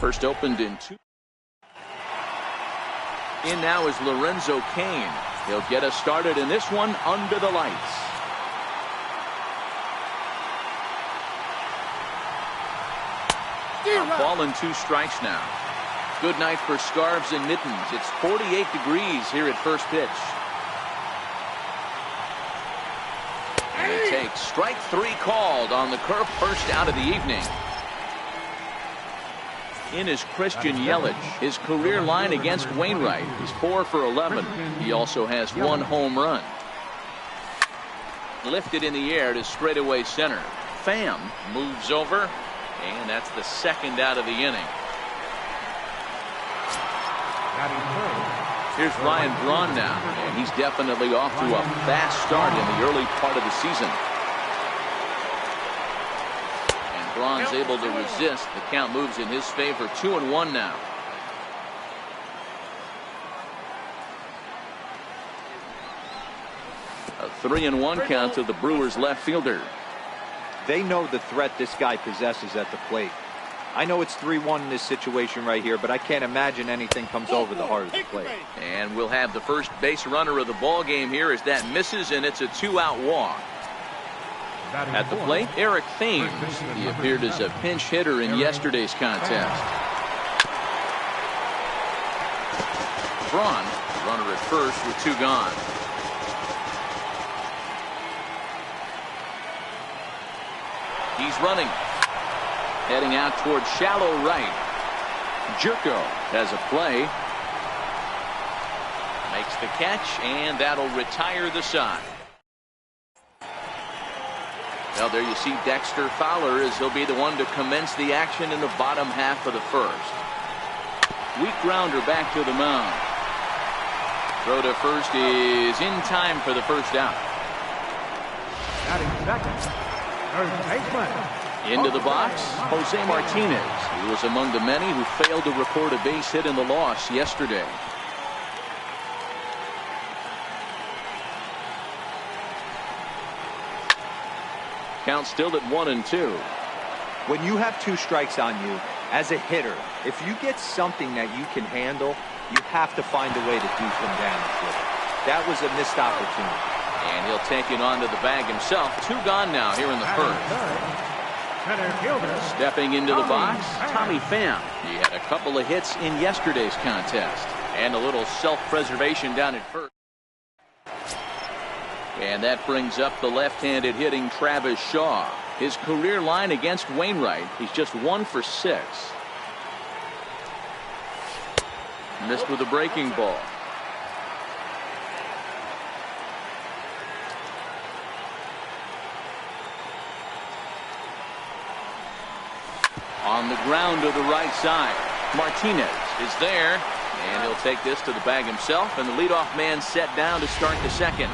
First opened in 2. In now is Lorenzo Cain. He'll get us started in this one under the lights. A ball and 2 strikes now. Good night for scarves and mittens. It's 48 degrees here at first pitch. And he takes strike 3 called on the curve. First out of the evening. In is Christian Yelich. His career line against Wainwright is 4 for 11. He also has 1 home run. Lifted in the air to straightaway center. Pham moves over, and that's the second out of the inning. Here's Ryan Braun now, and he's definitely off to a fast start in the early part of the season. Braun's able to resist. The count moves in his favor. 2-1 now. A 3-1 count to the Brewers left fielder. They know the threat this guy possesses at the plate. I know it's 3-1 in this situation right here, but I can't imagine anything comes over the heart of the plate. And we'll have the first base runner of the ball game here as that misses, and it's a 2-out walk. At the plate, Eric Thames. He appeared as a pinch hitter in yesterday's contest. Braun, runner at first with 2 gone. He's running. Heading out toward shallow right. Jerko has a play. Makes the catch, and that'll retire the side. Well, there you see Dexter Fowler as he'll be the one to commence the action in the bottom half of the first. Weak grounder back to the mound. Throw to first is in time for the first out. Into the box, Jose Martinez. He was among the many who failed to record a base hit in the loss yesterday. Count still at 1-2. When you have 2 strikes on you, as a hitter, if you get something that you can handle, you have to find a way to do some damage with it. That was a missed opportunity. And he'll take it onto the bag himself. 2 gone now here in the first. Stepping into the box, Tommy Pham. He had a couple of hits in yesterday's contest. And a little self-preservation down at first. And that brings up the left-handed hitting Travis Shaw. His career line against Wainwright, he's just 1 for 6. Missed with a breaking ball. On the ground to the right side. Martinez is there. And he'll take this to the bag himself, and the leadoff man set down to start the second.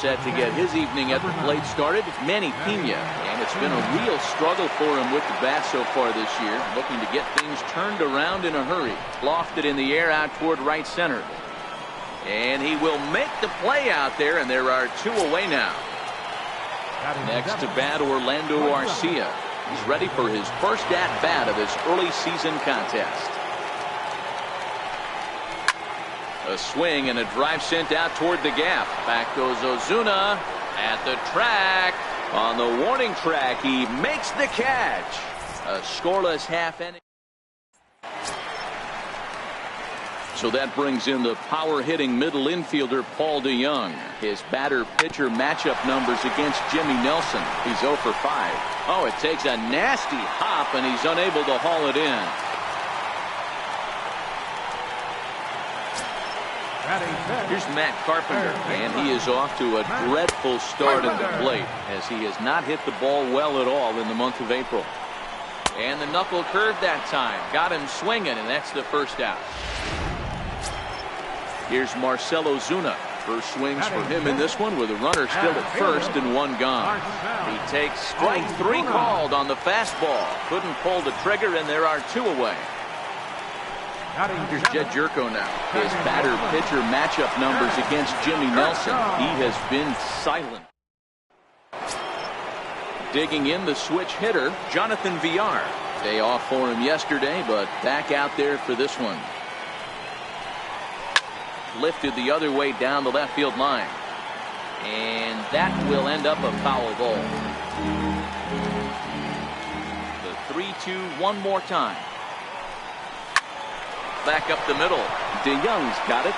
Set to get his evening at the plate started, Manny Pena. And it's been a real struggle for him with the bat so far this year, looking to get things turned around in a hurry. Lofted in the air out toward right center. And he will make the play out there, and there are 2 away now. Next to bat, Orlando Arcia. He's ready for his first at-bat of this early season contest. A swing and a drive sent out toward the gap. Back goes Ozuna at the track. On the warning track, he makes the catch. A scoreless half inning. So that brings in the power-hitting middle infielder Paul DeJong. His batter-pitcher matchup numbers against Jimmy Nelson. He's 0 for 5. Oh, it takes a nasty hop, and he's unable to haul it in. Here's Matt Carpenter, and he is off to a dreadful start at the plate as he has not hit the ball well at all in the month of April. And the knuckle curve that time got him swinging, and that's the first out. Here's Marcell Ozuna. First swings for him in this one with a runner still at first and 1 gone. He takes strike 3 called on the fastball. Couldn't pull the trigger, and there are 2 away. Here's Jed Jerko now. His batter-pitcher matchup numbers against Jimmy Nelson. He has been silent. Digging in the switch hitter, Jonathan Villar. Day off for him yesterday, but back out there for this one. Lifted the other way down the left field line. And that will end up a foul ball. The 3-2 one more time. Back up the middle. DeYoung's got it.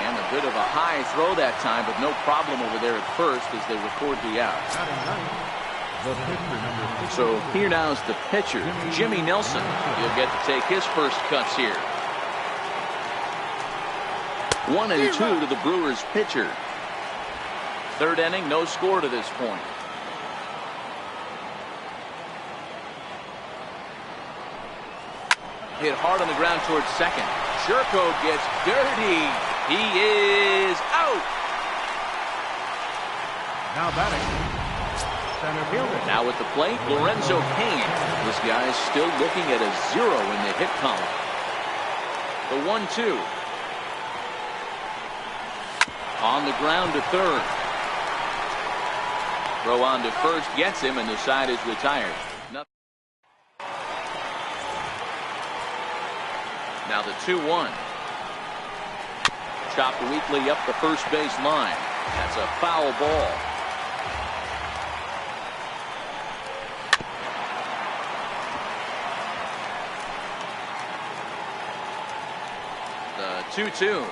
And a bit of a high throw that time, but no problem over there at first as they record the out. So here now is the pitcher, Jimmy Nelson. He'll get to take his first cuts here. 1-2 to the Brewers pitcher. Third inning, no score to this point. Hit hard on the ground towards second. Sherko gets dirty. He is out. Now batting. Center fielder. Now at the plate, Lorenzo Cain. This guy is still looking at a 0 in the hit column. The 1-2. On the ground to third. Throw on to first gets him, and the side is retired. Now the 2-1. Chopped weakly up the first base line. That's a foul ball. The 2-2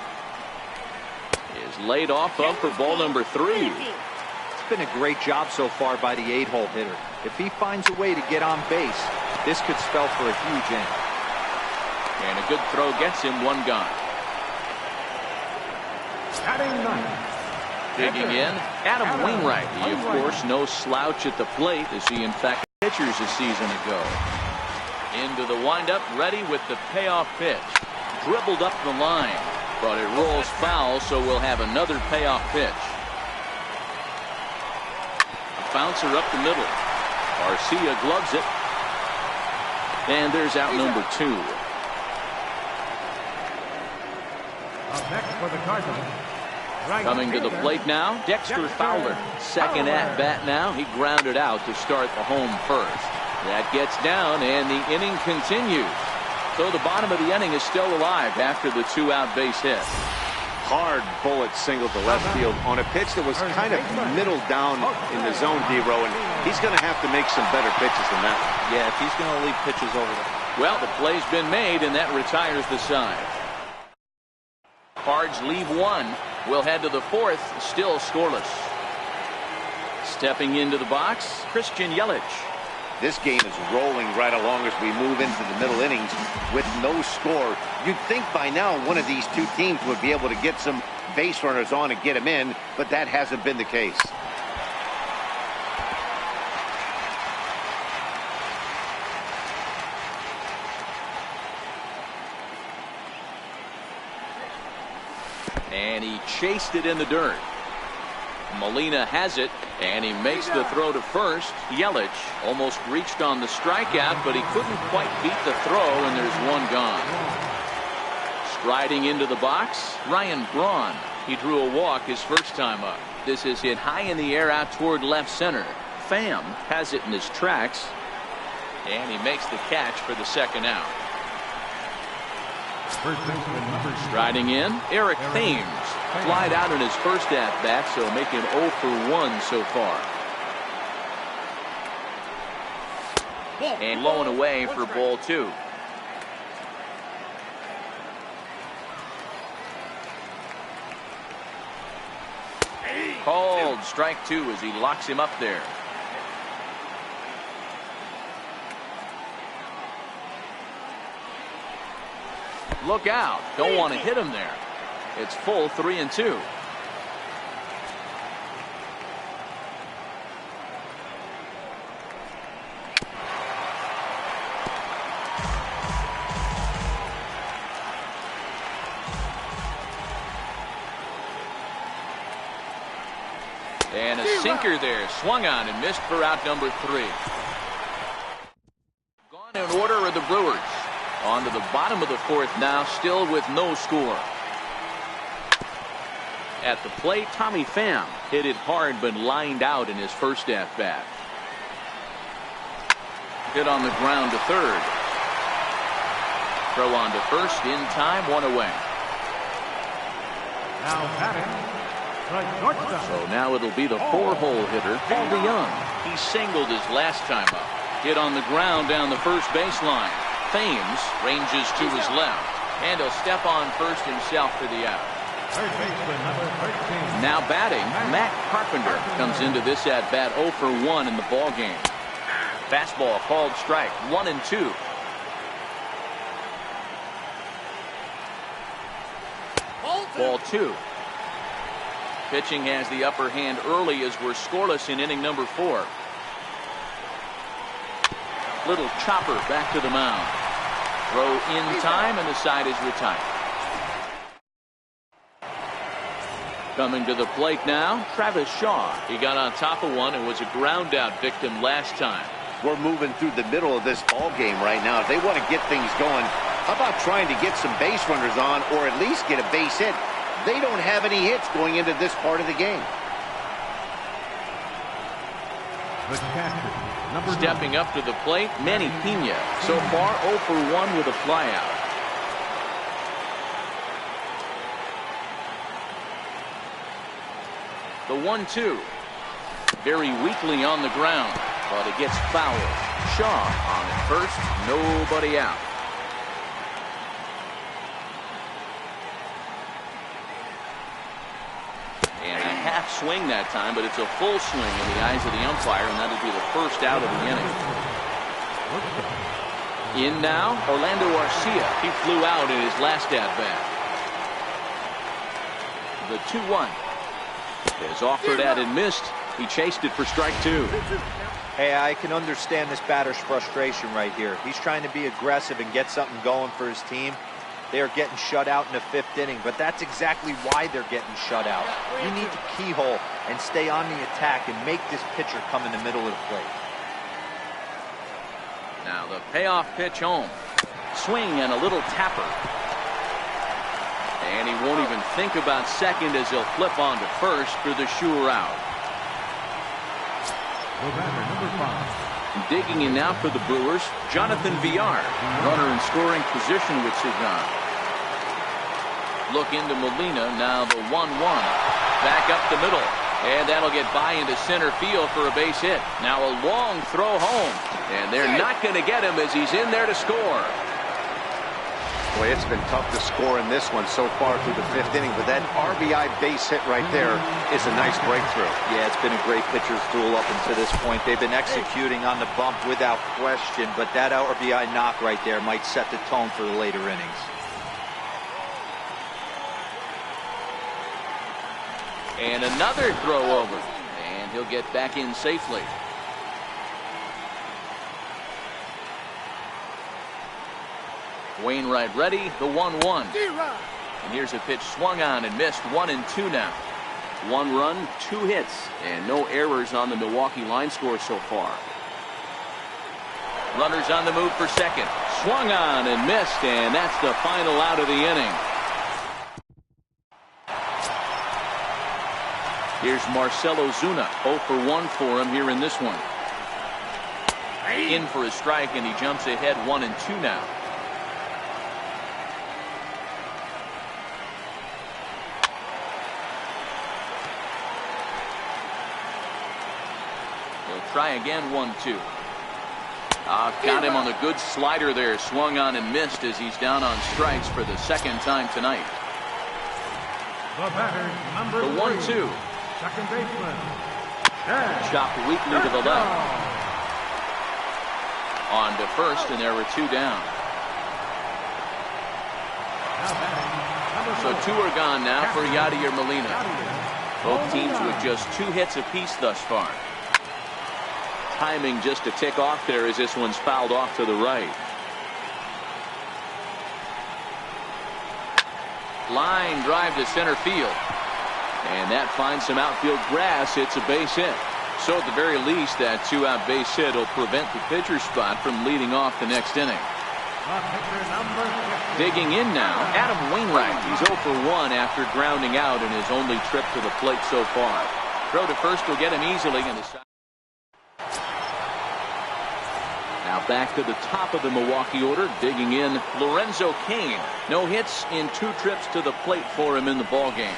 is laid off of for ball number 3. It's been a great job so far by the 8-hole hitter. If he finds a way to get on base, this could spell for a huge inning. And a good throw gets him one gone. Digging in, Adam Wainwright. He, of course, no slouch at the plate as he, in fact, pitchers a season ago. Into the windup, ready with the payoff pitch. Dribbled up the line, but it rolls foul, so we'll have another payoff pitch. A bouncer up the middle. Garcia gloves it. And there's out number 2. Up next for the Cardinals. Coming to the plate now, Dexter Fowler. Second at bat now. He grounded out to start the home first. That gets down, and the inning continues. So the bottom of the inning is still alive after the 2-out base hit. Hard bullet single to left field on a pitch that was kind of middle down in the zone, D-Row, and he's going to have to make some better pitches than that one. Yeah, if he's going to leave pitches over there. Well, the play's been made, and that retires the side. Cards leave one. We'll head to the 4th, still scoreless. Stepping into the box, Christian Yelich. This game is rolling right along as we move into the middle innings with no score. You'd think by now one of these two teams would be able to get some base runners on and get them in, but that hasn't been the case. And he chased it in the dirt. Molina has it, and he makes the throw to first. Yelich almost reached on the strikeout, but he couldn't quite beat the throw, and there's one gone. Striding into the box, Ryan Braun. He drew a walk his first time up. This is hit high in the air out toward left center. Pham has it in his tracks, and he makes the catch for the second out. Striding in, Eric Thames. Flied out in his first at-bat, so making 0 for 1 so far. And low and away for ball 2. Called strike 2 as he locks him up there. Look out. Don't want to hit him there. It's full 3-2. And a sinker there. Swung on and missed for out number 3. Gone in order are the Brewers. On to the bottom of the 4th now, still with no score. At the plate, Tommy Pham hit it hard but lined out in his first at-bat. Hit on the ground to third. Throw on to first in time, 1 away. Now batting, the shortstop. So now it'll be the 4-hole hitter, Paul DeYoung. He singled his last time up. Hit on the ground down the first baseline. Thames ranges to his left, and he'll step on first himself for the out. Third baseman, number 13. Now batting, Matt Carpenter comes into this at bat 0 for 1 in the ball game. Fastball called strike, 1-2. Ball 2. Pitching has the upper hand early as we're scoreless in inning number 4. Little chopper back to the mound. Throw in time, and the side is retired. Coming to the plate now, Travis Shaw. He got on top of one and was a ground out victim last time. We're moving through the middle of this ball game right now. If they want to get things going, how about trying to get some base runners on, or at least get a base hit? They don't have any hits going into this part of the game. The catcher, number Stepping up to the plate, Manny Pena. So far 0 for 1 with a flyout. The 1-2. Very weakly on the ground, but it gets fouled. Shaw on at first, nobody out. And a half swing that time, but it's a full swing in the eyes of the umpire, and that'll be the first out of the inning. In now, Orlando Arcia. He flew out in his last at-bat. The 2-1. Is offered at and missed. He chased it for strike 2. Hey, I can understand this batter's frustration right here. He's trying to be aggressive and get something going for his team. They are getting shut out in the 5th inning, but that's exactly why they're getting shut out. You need to keyhole and stay on the attack and make this pitcher come in the middle of the plate. Now the payoff pitch home. Swing and a little tapper. And he won't even think about second as he'll flip on to first for the sure out. The batter, number 5. Digging in now for the Brewers, Jonathan Villar. Runner in scoring position with Cezanne. Look into Molina, now the 1-1. Back up the middle. And that'll get by into center field for a base hit. Now a long throw home. And they're not going to get him as he's in there to score. Boy, it's been tough to score in this one so far through the 5th inning, but that RBI base hit right there is a nice breakthrough. Yeah, it's been a great pitcher's duel up until this point. They've been executing on the bump without question, but that RBI knock right there might set the tone for the later innings. And another throw over. And he'll get back in safely. Wainwright ready, the 1-1. And here's a pitch swung on and missed, 1-2 now. 1 run, 2 hits, and no errors on the Milwaukee line score so far. Runners on the move for second. Swung on and missed, and that's the final out of the inning. Here's Marcelo Zuna, 0 for 1 for him here in this one. In for a strike, and he jumps ahead 1-2 now. Try again, 1-2. Got him on the good slider there. Swung on and missed as he's down on strikes for the second time tonight. The batter, number 1-2. Second baseman. Chopped weakly to the left. On to first, and there were 2 down. So 2 are gone now for Yadier Molina. Both teams with just 2 hits apiece thus far. Timing just a tick off there as this one's fouled off to the right. Line drive to center field. And that finds some outfield grass. It's a base hit. So at the very least, that 2-out base hit will prevent the pitcher spot from leading off the next inning. Digging in now, Adam Wainwright. He's 0 for 1 after grounding out in his only trip to the plate so far. Throw to first will get him easily in the side. Now back to the top of the Milwaukee order, digging in Lorenzo Cain. No hits in 2 trips to the plate for him in the ballgame.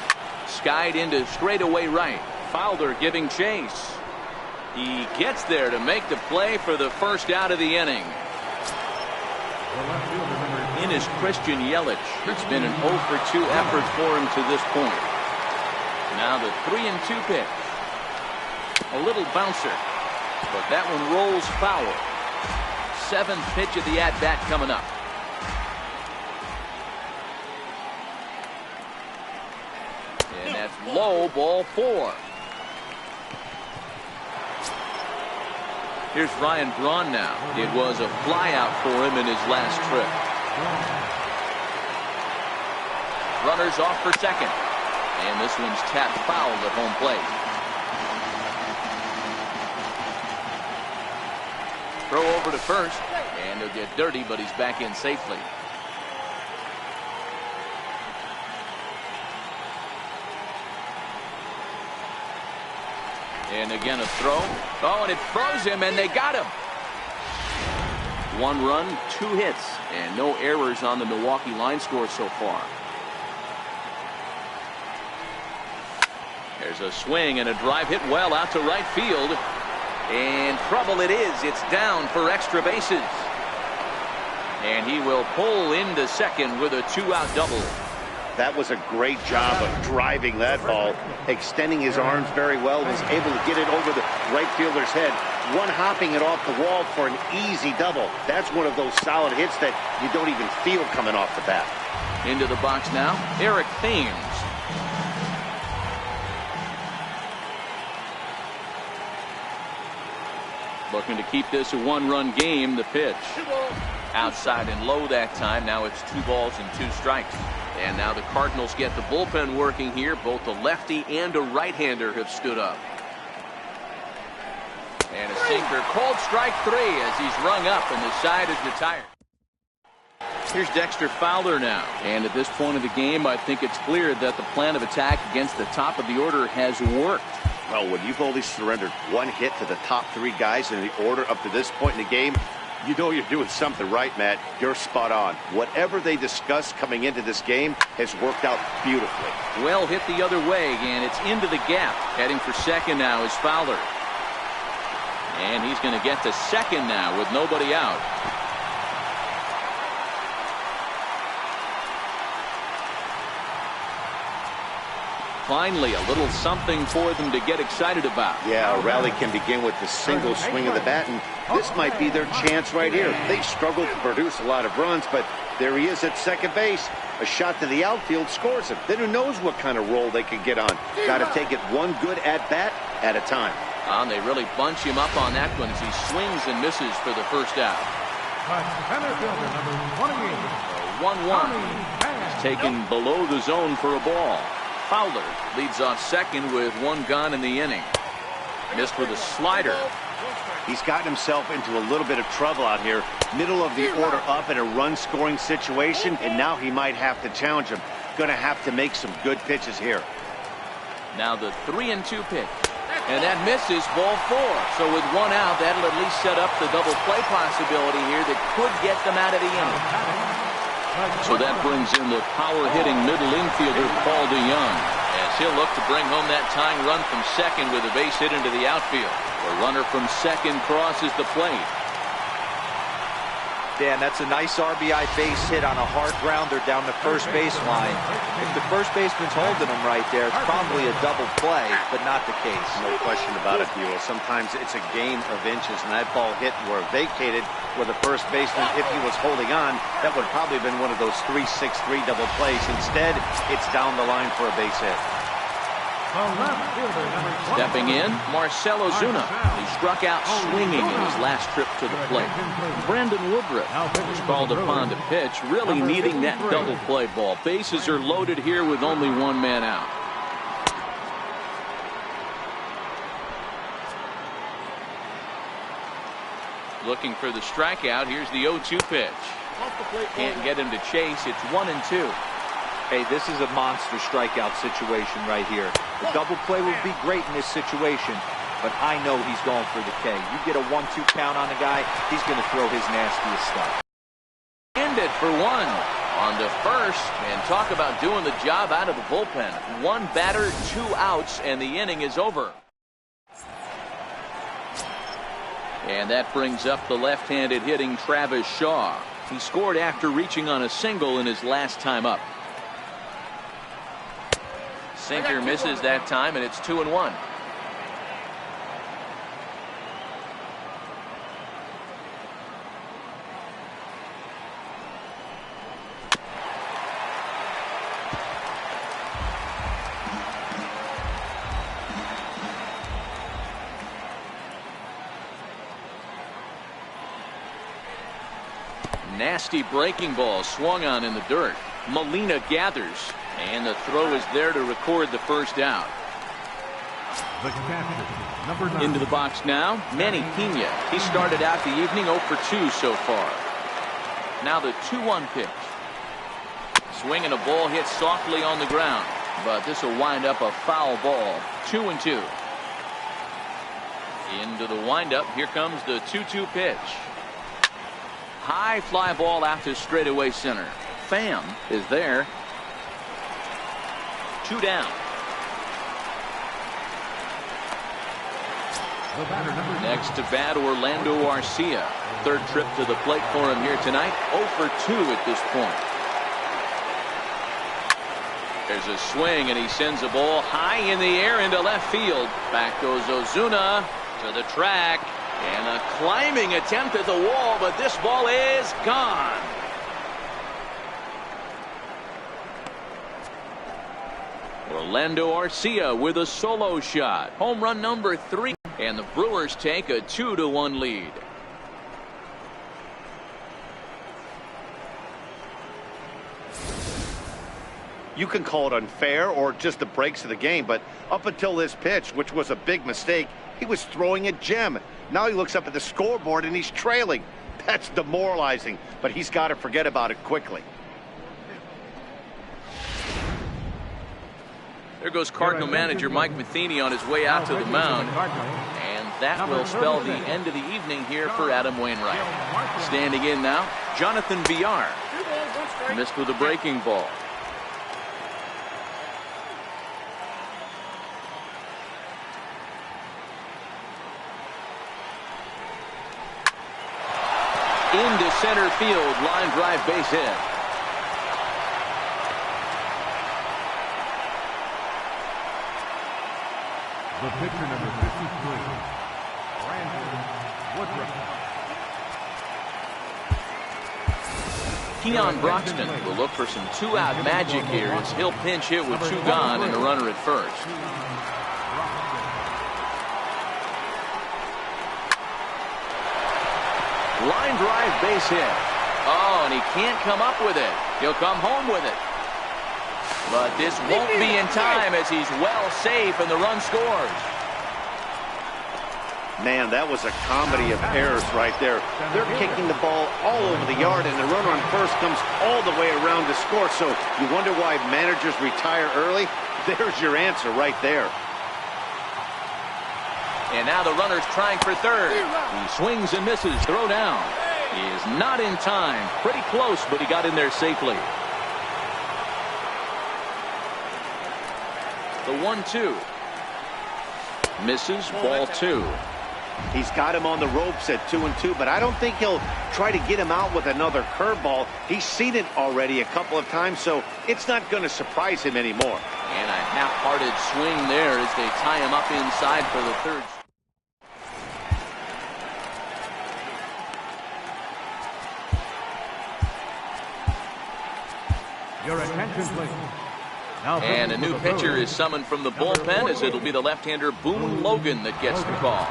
Skied into straightaway right. Fowler giving chase. He gets there to make the play for the first out of the inning. In is Christian Yelich. It's been an 0 for 2 effort for him to this point. Now the 3-2 pitch. A little bouncer, but that one rolls foul. 7th pitch of the at-bat coming up. And that's low, ball 4. Here's Ryan Braun now. It was a flyout for him in his last trip. Runners off for second. And this one's tapped foul at home plate. Throw over to first. And he'll get dirty, but he's back in safely. And again a throw. Oh, and it froze him, and they got him. 1 run, 2 hits, and no errors on the Milwaukee line score so far. There's a swing and a drive hit well out to right field. And trouble it is. It's down for extra bases. And he will pull into second with a 2-out double. That was a great job of driving that ball, extending his arms very well, was able to get it over the right fielder's head, one-hopping it off the wall for an easy double. That's one of those solid hits that you don't even feel coming off the bat. Into the box now, Eric Thames. Looking to keep this a 1-run game. The pitch outside and low that time. Now it's 2 balls and 2 strikes. And now the Cardinals get the bullpen working here. Both a lefty and a right-hander have stood up. And a sinker, called strike 3 as he's rung up and the side is retired. Here's Dexter Fowler now. And at this point of the game, I think it's clear that the plan of attack against the top of the order has worked. Well, when you've only surrendered 1 hit to the top 3 guys in the order up to this point in the game, you know you're doing something right, Matt. You're spot on. Whatever they discussed coming into this game has worked out beautifully. Well hit the other way, and it's into the gap. Heading for second now is Fowler. And he's going to get to second now with nobody out. Finally, a little something for them to get excited about. Yeah, a rally can begin with the single swing of the bat, and this might be their chance right here. They struggled to produce a lot of runs, but there he is at second base. A shot to the outfield scores him. Then who knows what kind of roll they can get on. Got to take it one good at-bat at a time. And they really bunch him up on that one as he swings and misses for the first out. Center fielder number 28. 1-1. He's taken below the zone for a ball. Fowler leads off second with 1 gone in the inning. Missed with a slider. He's gotten himself into a little bit of trouble out here. Middle of the order up in a run-scoring situation, and now he might have to challenge him. Going to have to make some good pitches here. Now the 3-2 pitch. And that misses, ball 4. So with 1 out, that'll at least set up the double play possibility here that could get them out of the inning. So that brings in the power-hitting middle infielder Paul DeYoung, as he'll look to bring home that tying run from second with a base hit into the outfield. The runner from second crosses the plate. Dan, that's a nice RBI base hit on a hard grounder down the first baseline. If the first baseman's holding him right there, it's probably a double play, but not the case. No question about it, Buell. Sometimes it's a game of inches, and that ball hit where vacated where the first baseman, if he was holding on, that would probably have been one of those 3-6-3 double plays. Instead, it's down the line for a base hit. Stepping in, Marcell Ozuna. He struck out swinging in his last trip to the plate. Brandon Woodruff was called upon to pitch, really needing that double play ball. Bases are loaded here with only 1 man out. Looking for the strikeout. Here's the 0-2 pitch. Can't get him to chase. It's 1-2. Hey, this is a monster strikeout situation right here. The double play would be great in this situation. but I know he's going for the K. You get a 1-2 count on the guy, he's going to throw his nastiest stuff. And it for one on the first, and talk about doing the job out of the bullpen. One batter, 2 outs, and the inning is over. And that brings up the left-handed hitting Travis Shaw. He scored after reaching on a single in his last time up. Sinker misses that time, and it's 2-1. Nasty breaking ball swung on in the dirt. Molina gathers, and the throw is there to record the first out. The catcher, number 9. Into the box now, Manny Pena. He started out the evening 0 for 2 so far. Now the 2-1 pitch. Swing and a ball hit softly on the ground, but this will wind up a foul ball. 2-2. Into the windup. Here comes the 2-2 pitch. High fly ball out to straightaway center. Pham is there. 2 down. Next to bat, Orlando Arcia. Third trip to the plate for him here tonight. 0 for 2 at this point. There's a swing, and he sends a ball high in the air into left field. Back goes Ozuna to the track. And a climbing attempt at the wall, but this ball is gone. Orlando Arcia with a solo shot. Home run number 3. And the Brewers take a 2-1 lead. You can call it unfair or just the breaks of the game, but up until this pitch, which was a big mistake, he was throwing a gem. Now he looks up at the scoreboard and he's trailing. That's demoralizing, but he's got to forget about it quickly. There goes Cardinal manager Mike Matheny on his way out to the mound. And that will spell the end of the evening here for Adam Wainwright. Standing in now, Jonathan Villar. Missed with a breaking ball. Into center field, line drive, base hit. The pitcher, number 53, Brandon Woodruff. Keon Broxton will look for some 2-out magic here as he'll pinch hit with 2 gone and a runner at first. Line drive, base hit. Oh, and he can't come up with it. He'll come home with it. But this won't be in time as he's well safe and the run scores. Man, that was a comedy of errors right there. They're kicking the ball all over the yard, and the runner on first comes all the way around to score. So you wonder why managers retire early? There's your answer right there. And now the runner's trying for third. He swings and misses. Throw down. He is not in time. Pretty close, but he got in there safely. The 1-2. Misses. Ball 2. He's got him on the ropes at 2-2, but I don't think he'll try to get him out with another curveball. He's seen it already a couple of times, so it's not going to surprise him anymore. And a half-hearted swing there as they tie him up inside for the third. Your attention, please. And a new pitcher is summoned from the bullpen as it'll be the left-hander Boone Logan that gets the call.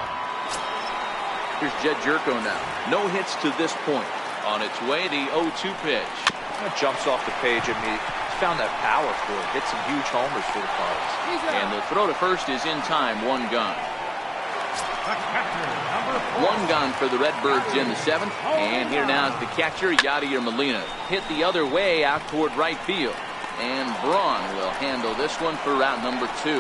Here's Jed Jerko now. No hits to this point. On its way, the 0-2 pitch. That jumps off the page at me. He's found that power for it. Hit some huge homers for the Cards. And the throw to first is in time. 1 gone. 1 gone for the Redbirds in the 7th. And here now is the catcher, Yadier Molina. Hit the other way out toward right field. And Braun will handle this one for route number 2.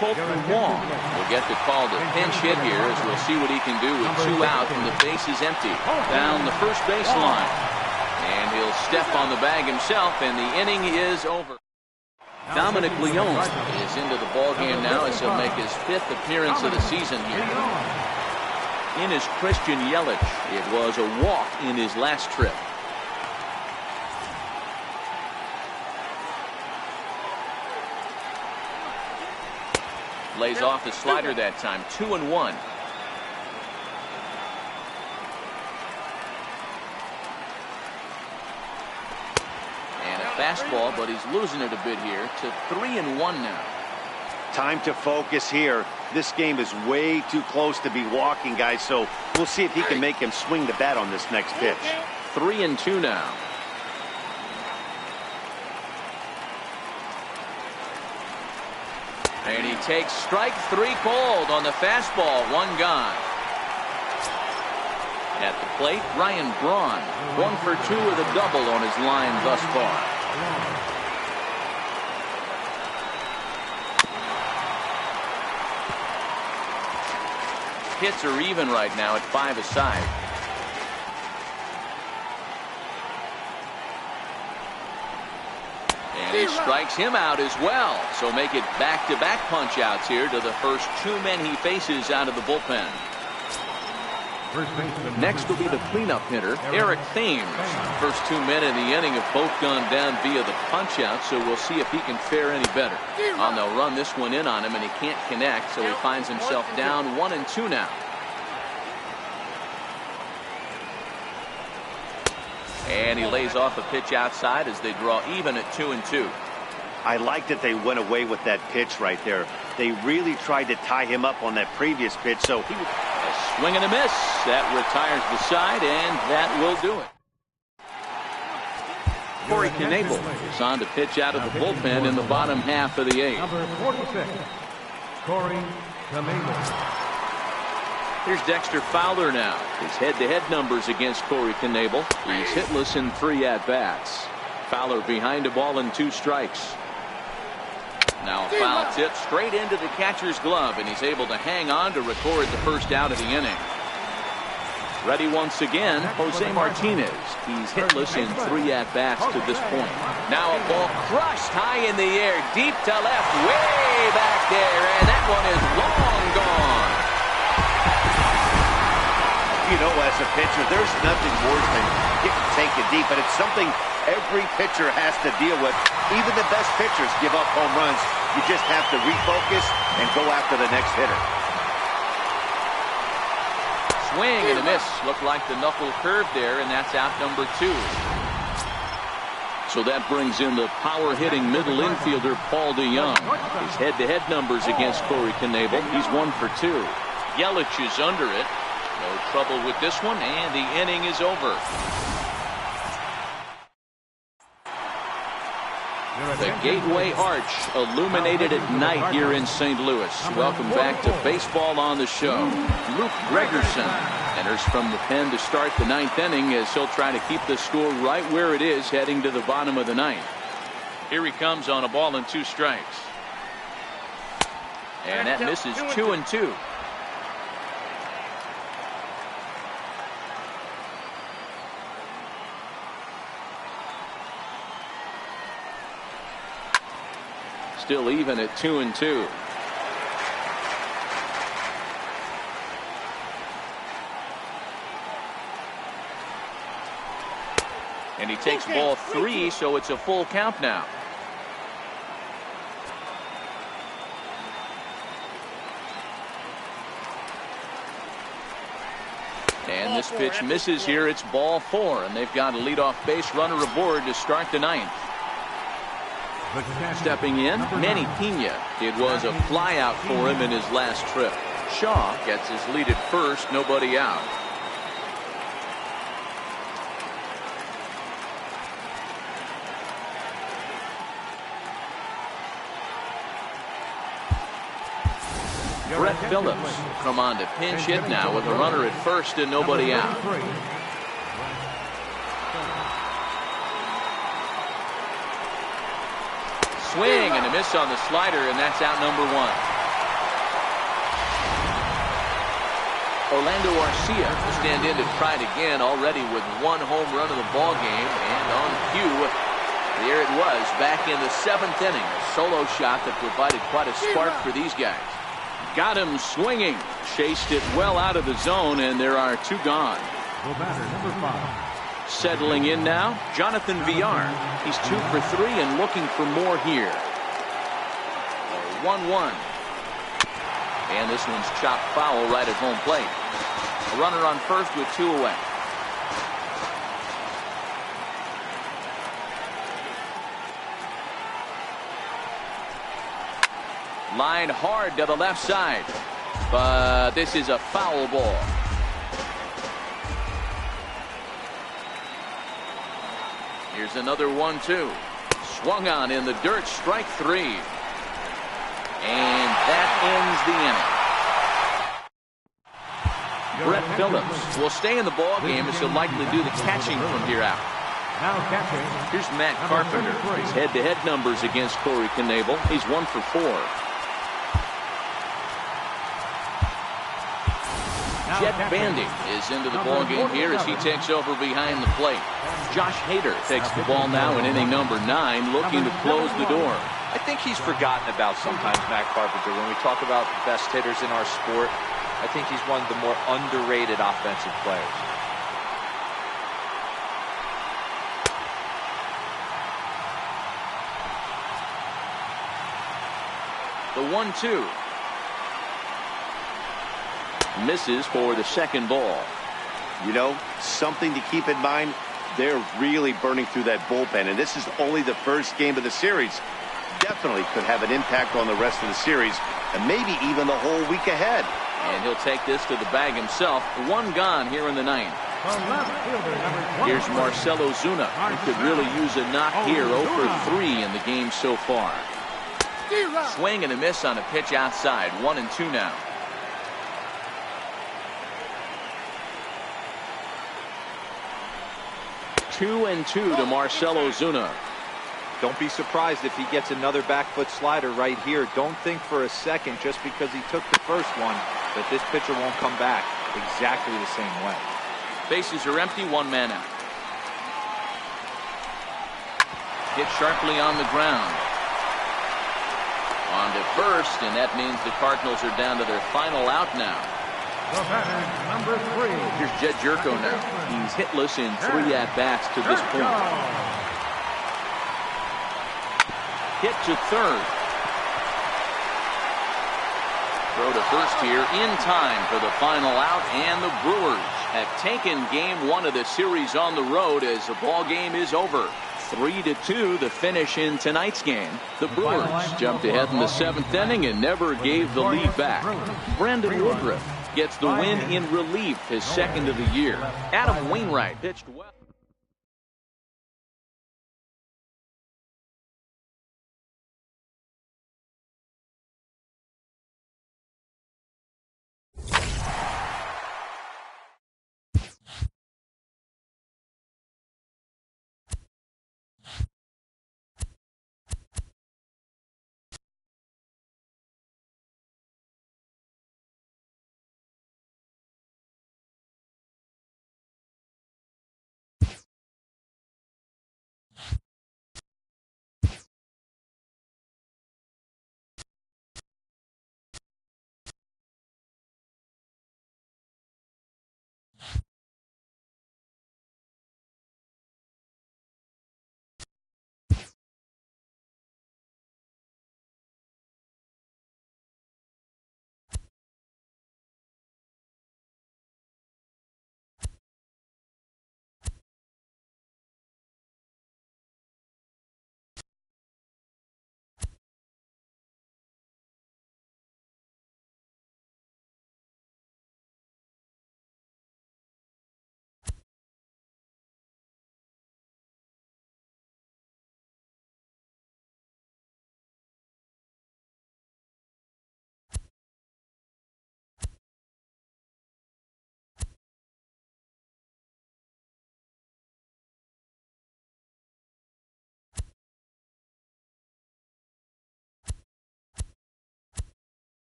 Kolten Wong will get the call to pinch hit here, as we'll see what he can do with 2 out and the base is empty. Down the first baseline. And he'll step on the bag himself, and the inning is over. Dominic Leone is into the ballgame now, as he'll make his 5th appearance of the season here. In is Christian Yelich. It was a walk in his last trip. Lays off the slider that time. 2-1. And a fastball, but he's losing it a bit here to 3-1 now. Time to focus here. This game is way too close to be walking, guys, so we'll see if he can make him swing the bat on this next pitch. 3-2 now. And he takes strike 3 cold on the fastball. 1 gone. At the plate, Ryan Braun. 1 for 2 with a double on his line thus far. Hits are even right now at 5 aside. And he strikes him out as well. So make it back-to-back punch-outs here to the first 2 men he faces out of the bullpen. Next will be the cleanup hitter, Eric Thames. First 2 men in the inning have both gone down via the punch-out, so we'll see if he can fare any better. They'll run this one in on him, and he can't connect, so he finds himself down 1-2 now. And he lays off a pitch outside as they draw even at 2-2. I like that they went away with that pitch right there. They really tried to tie him up on that previous pitch, so he... A swing and a miss. That retires the side, and that will do it. Corey Knebel is on to pitch out of the bullpen in the bottom half of the 8th. Number 46, Corey Knebel. Here's Dexter Fowler now. His head-to-head numbers against Corey Knebel. He's hitless in 3 at-bats. Fowler behind a ball and 2 strikes. Now a foul tip straight into the catcher's glove, and he's able to hang on to record the first out of the inning. Ready once again, Jose Martinez. He's hitless in 3 at-bats to this point. Now a ball crushed high in the air, deep to left, way back there, and that one is long gone. You know, as a pitcher, there's nothing worse than getting taken deep, and it's something every pitcher has to deal with. Even the best pitchers give up home runs. You just have to refocus and go after the next hitter. Swing and a miss. Looked like the knuckle curve there, and that's out number 2. So that brings in the power-hitting middle infielder, Paul DeYoung. His head-to-head numbers against Corey Knebel. He's 1 for 2. Yelich is under it. No trouble with this one, and the inning is over. The Gateway Arch illuminated at night here in St. Louis. Welcome back to Baseball on the Show. Luke Gregerson enters from the pen to start the 9th inning, as he'll try to keep the score right where it is heading to the bottom of the 9th. Here he comes on a ball and 2 strikes. And that misses 2-2. Still even at 2-2. And he takes ball 3, so it's a full count now. And this pitch misses here. It's ball 4, and they've got a leadoff base runner aboard to start the 9th. Stepping in, Manny Pena. It was a flyout for him in his last trip. Shaw gets his lead at first, nobody out. Brett Phillips will come on to pinch hit now with a runner at first and nobody out. Swing and a miss on the slider, and that's out number 1. Orlando Arcia will stand in to try it again, already with 1 home run of the ball game. And on cue, there it was, back in the 7th inning. A solo shot that provided quite a spark for these guys. Got him swinging. Chased it well out of the zone, and there are 2 gone. The batter, number 5. Settling in now, Jonathan Villar. He's 2 for 3 and looking for more here. 1-1. And this one's chopped foul right at home plate. A runner on first with 2 away. Line hard to the left side. But this is a foul ball. Here's another 1-2. Swung on in the dirt, strike 3. And that ends the inning. Brett Phillips will stay in the ball game as he'll likely do the catching from here out. Now catching. Here's Matt Carpenter. His head-to-head numbers against Corey Knebel. He's 1 for 4. Jet Bandy is into the ball game here as he takes over behind the plate. Josh Hader takes the ball now in inning number 9, looking to close the door. I think he's forgotten about sometimes, Matt Carpenter. When we talk about the best hitters in our sport, I think he's one of the more underrated offensive players. The 1-2. Misses for the 2nd ball. You know, something to keep in mind, they're really burning through that bullpen, and this is only the first game of the series. Definitely could have an impact on the rest of the series, and maybe even the whole week ahead. And he'll take this to the bag himself. 1 gone here in the 9th. Here's Marcell Ozuna, who could really use a knock here. 0 for 3 in the game so far. Swing and a miss on a pitch outside. 1-2 now. 2-2 to Marcell Ozuna. Don't be surprised if he gets another back foot slider right here. Don't think for a second, just because he took the first one, that this pitcher won't come back exactly the same way. Bases are empty, 1 man out. Hit sharply on the ground. On to first, and that means the Cardinals are down to their final out now. The batter, number 3. Here's Jed Jerko now. He's hitless in 3 at-bats to this point. Hit to third. Throw to first here in time for the final out, and the Brewers have taken game 1 of the series on the road as the ball game is over. 3-2 the finish in tonight's game. The Brewers jumped ahead in the 7th inning and never gave the lead back. Brandon Woodruff gets the win in relief, his 2nd of the year. Adam Wainwright pitched well.